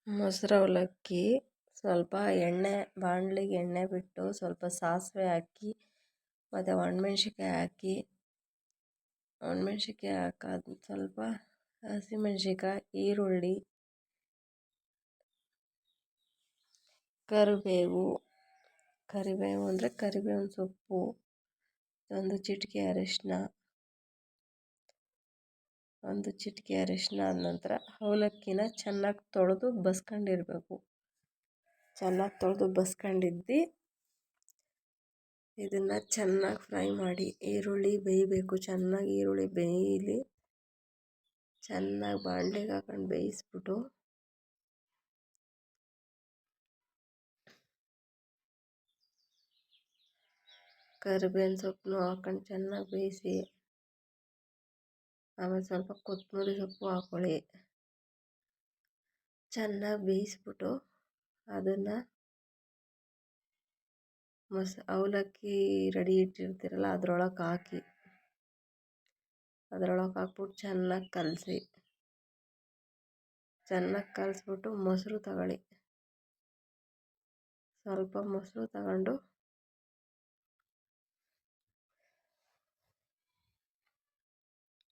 ಮೊಸರು ಅವಲಕ್ಕಿ ಸ್ವಲ್ಪ ಬಾಣಲಿಗೆ ಎಣ್ಣೆ ಬಿಟ್ಟು ಸ್ವಲ್ಪ ಸಾಸಿವೆ ಹಾಕಿ ಮತ್ತು ಒಣಮೆಣ್ಸಿಕಾಯಿ ಹಾಕಿ ಹಾಕಾದ ಸ್ವಲ್ಪ ಹಸಿಮೆಣ್ಸಿಕಾಯಿ ಈರುಳ್ಳಿ ಕರಿಬೇವು ಅಂದರೆ ಕರಿಬೇವಿನ ಸೊಪ್ಪು ಒಂದು ಚಿಟಿಕೆ ಅರಿಶಿನ ಆದ ನಂತರ ಅವಲಕ್ಕಿನ ಚೆನ್ನಾಗಿ ತೊಳೆದು ಬಸ್ಕೊಂಡಿರಬೇಕು. ಚೆನ್ನಾಗಿ ತೊಳೆದು ಬಸ್ಕೊಂಡಿದ್ದು ಇದನ್ನು ಚೆನ್ನಾಗಿ ಫ್ರೈ ಮಾಡಿ. ಈರುಳ್ಳಿ ಬೇಯಬೇಕು, ಚೆನ್ನಾಗಿ ಈರುಳ್ಳಿ ಬೇಯಲಿ. ಚೆನ್ನಾಗಿ ಬಾಣಲೆಗೆ ಹಾಕೊಂಡು ಬೇಯಿಸ್ಬಿಟ್ಟು ಕರಿಬೇವಿನ ಸೊಪ್ಪನ್ನು ಹಾಕೊಂಡು ಚೆನ್ನಾಗಿ ಬೇಯಿಸಿ, ಆಮೇಲೆ ಸ್ವಲ್ಪ ಕೊತ್ತಂಬರಿ ಸೊಪ್ಪು ಹಾಕ್ಕೊಳ್ಳಿ. ಚೆನ್ನಾಗಿ ಬೇಯಿಸ್ಬಿಟ್ಟು ಅದನ್ನು ಅವಲಕ್ಕಿ ರೆಡಿ ಇಟ್ಟಿರ್ತೀರಲ್ಲ ಅದರೊಳಗೆ ಹಾಕ್ಬಿಟ್ಟು ಚೆನ್ನಾಗಿ ಕಲಸಿ. ಚೆನ್ನಾಗಿ ಕಲಿಸ್ಬಿಟ್ಟು ಮೊಸರು ತಗೊಳ್ಳಿ. ಸ್ವಲ್ಪ ಮೊಸರು ತಗೊಂಡು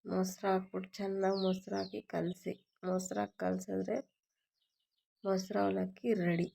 ಮೊಸರು ಹಾಕ್ಬಿಟ್ಟು ಚೆನ್ನಾಗಿ ಮೊಸರು ಹಾಕಿ ಕಲಸಿ. ಮೊಸರು ಹಾಕಿ ಕಲಸಿದ್ರೆ ಮೊಸರು ಅವಲಕ್ಕಿ ರೆಡಿ.